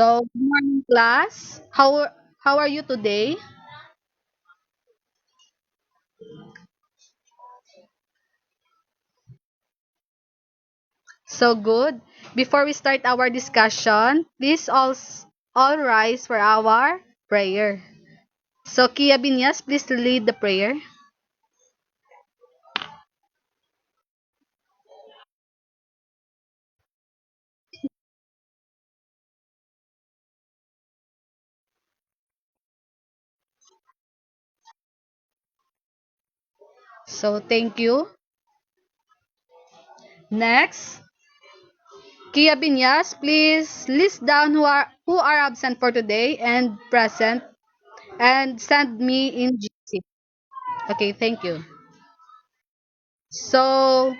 So, good morning, class. How are you today? So good. Before we start our discussion, please all rise for our prayer. So, Kia Binyas, please lead the prayer. So, thank you. Next, Kia Binyas, please list down who are absent for today and present and send me in GC. Okay, thank you. So,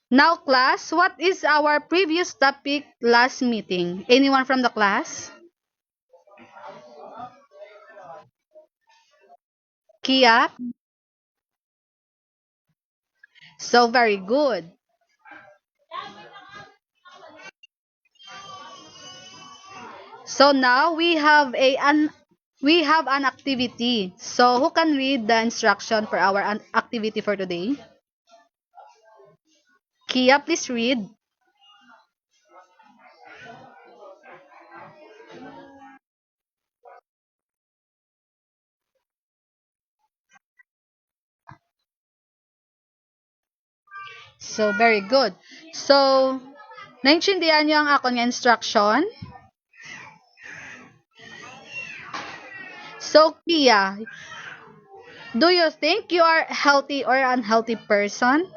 now, class, what is our previous topic last meeting? Anyone from the class? Kia? So, very good. So, now we have an activity. So, who can read the instruction for our activity for today? Kia, please read. So, very good. So, naintindihan niyo ang ako nga instruction? So, Kia, do you think you are healthy or unhealthy person?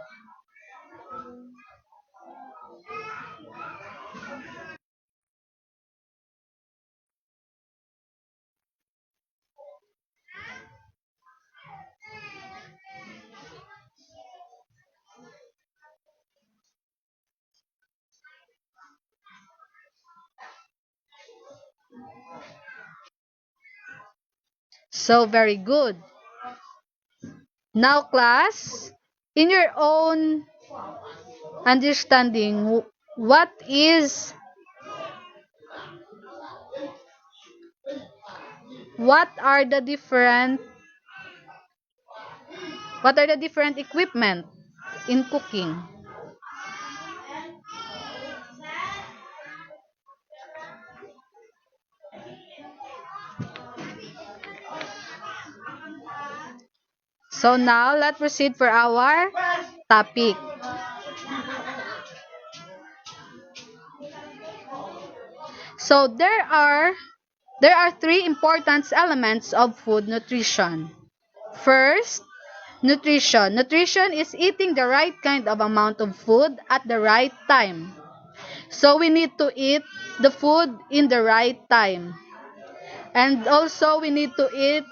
So, very good. Now, class, in your own understanding, what are the different what are the different equipment in cooking? So now let's proceed for our topic. So there are three important elements of food nutrition. First, nutrition. Nutrition is eating the right kind of amount of food at the right time. So we need to eat the food in the right time. And also we need to eat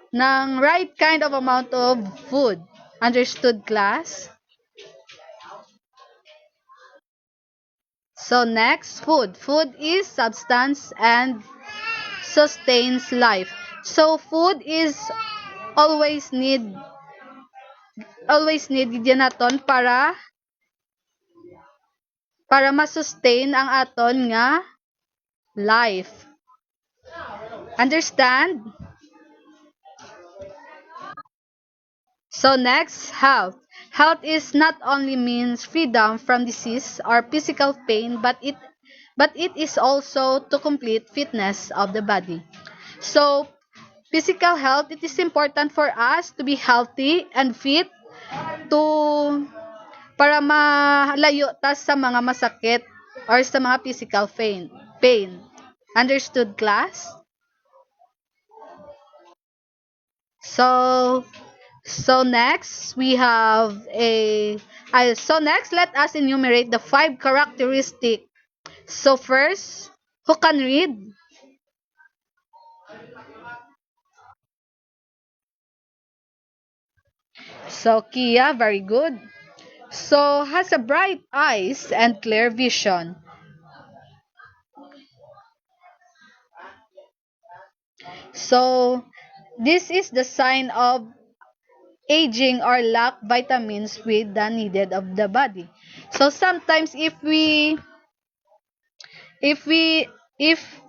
ng right kind of amount of food. Understood, class? So next, food. Food is substance and sustains life. So food is always need gid naton para ma-sustain ang aton nga life. Understand? So next, health. Health is not only means freedom from disease or physical pain, but it is also to complete fitness of the body. So physical health, it is important for us to be healthy and fit to para malayo ta sa mga masakit or sa mga physical pain. Understood, class? So So next, we have so next, let us enumerate the five characteristics. So first, who can read? So Kia, very good. So has a bright eyes and clear vision. So this is the sign of aging or lack vitamins with the needed of the body. So sometimes if we if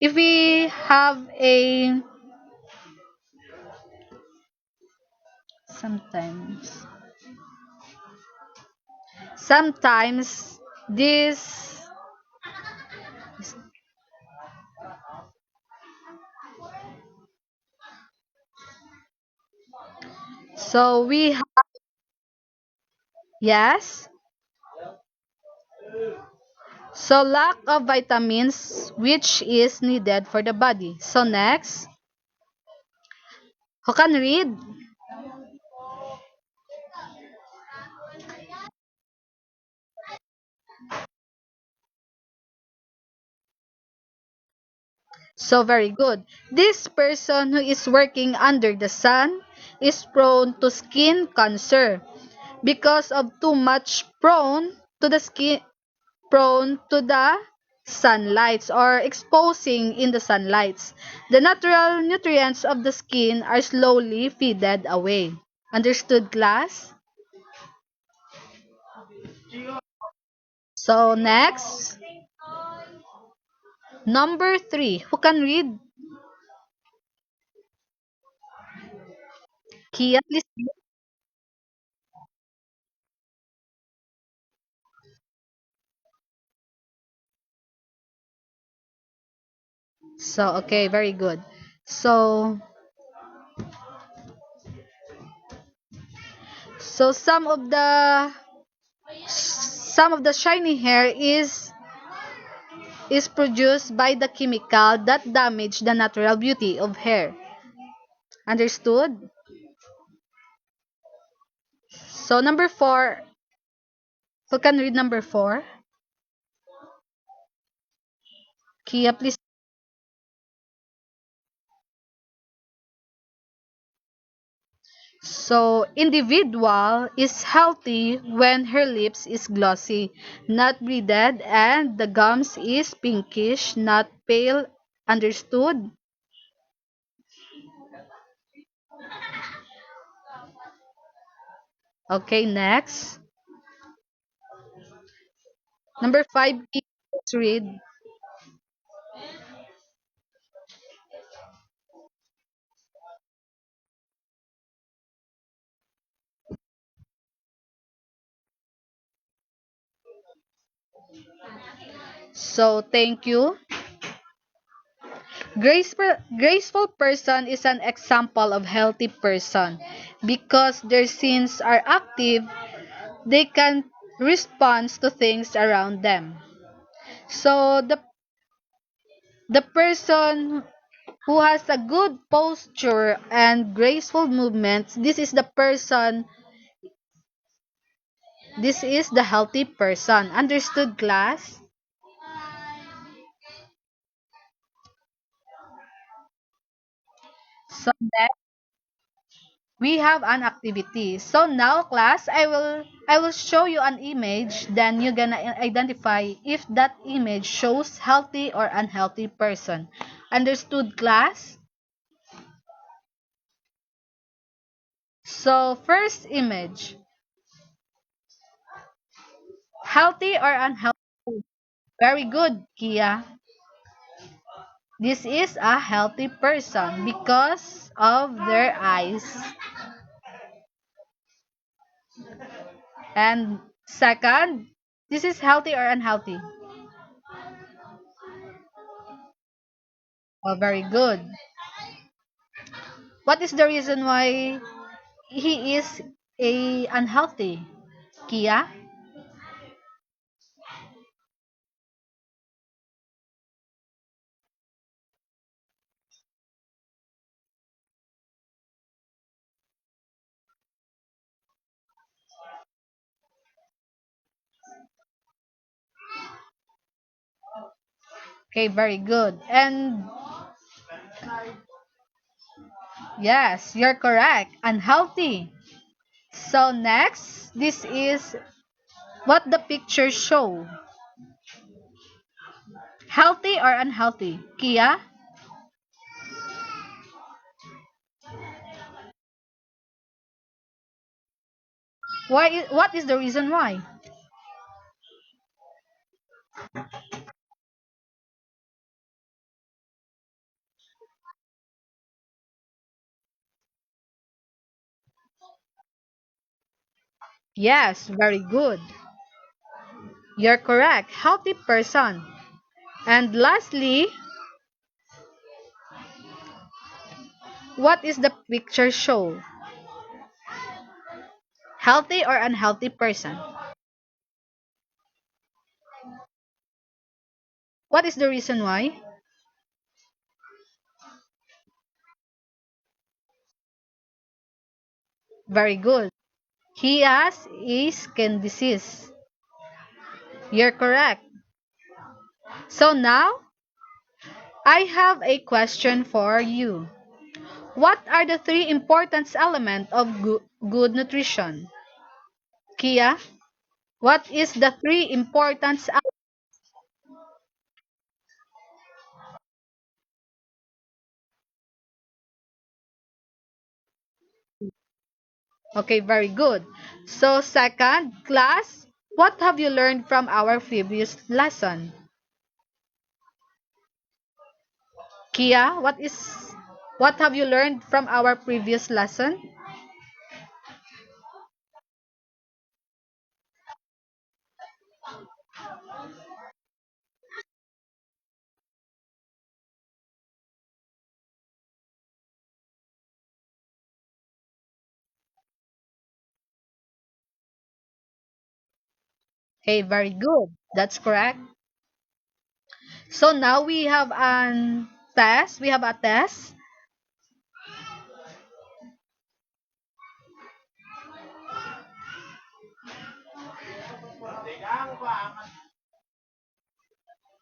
we have a sometimes sometimes this so we yes. So lack of vitamins which is needed for the body. So next, who can read? So very good. This person who is working under the sun is prone to skin cancer because of too much prone to the sunlights or exposing in the sunlights. The natural nutrients of the skin are slowly faded away. Understood, class? So next, number 3. Who can read? Kia, please. So okay, very good. So so some of the shiny hair is produced by the chemical that damage the natural beauty of hair. Understood? So number 4, who can read number 4? Kia, please. So individual is healthy when her lips is glossy, not bleeded, and the gums is pinkish, not pale. Understood? Okay, next. Number 5, let's read. So, thank you. Graceful person is an example of healthy person because their sins are active, they can respond to things around them. So, the person who has a good posture and graceful movements, this is the healthy person. Understood, class? So next, we have an activity. So now, class, I will show you an image, then you're gonna identify if that image shows healthy or unhealthy person. Understood, class? So first image, healthy or unhealthy? Very good, Kia. This is a healthy person because of their eyes. And second, this is healthy or unhealthy? Oh, very good. What is the reason why he is a unhealthy? Kia? Okay, very good. And yes, you're correct. Unhealthy. So next, this is what the picture show. Healthy or unhealthy? Kia? What is the reason why? Yes, very good. You're correct. Healthy person. And lastly, what is the picture show? Healthy or unhealthy person? What is the reason why? Very good. He has a skin disease. You're correct. So now, I have a question for you. What are the three important elements of good nutrition? Kia, what is the three important? Okay, very good. So second, class, what have you learned from our previous lesson? Kia, what have you learned from our previous lesson? Okay, very good. That's correct. So now we have an test. We have a test.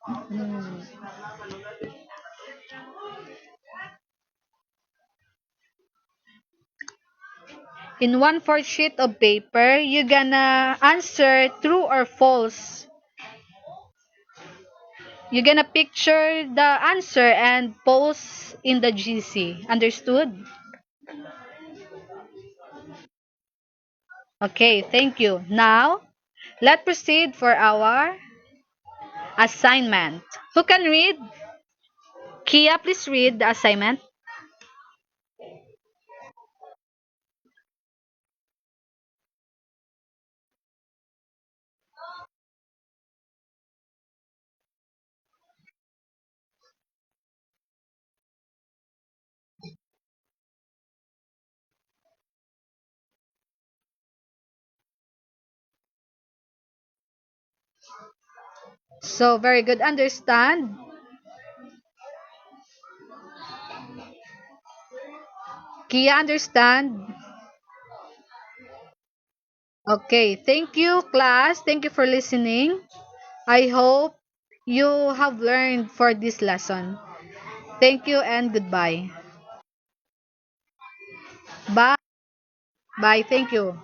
Hmm. In one-fourth sheet of paper, you're gonna answer true or false. You're gonna picture the answer and post in the GC. Understood? Okay, thank you. Now, let's proceed for our assignment. Who can read? Kia, please read the assignment. So, very good. Understand? Kia, understand? Okay, thank you, class. Thank you for listening. I hope you have learned for this lesson. Thank you and goodbye. Bye. Bye. Thank you.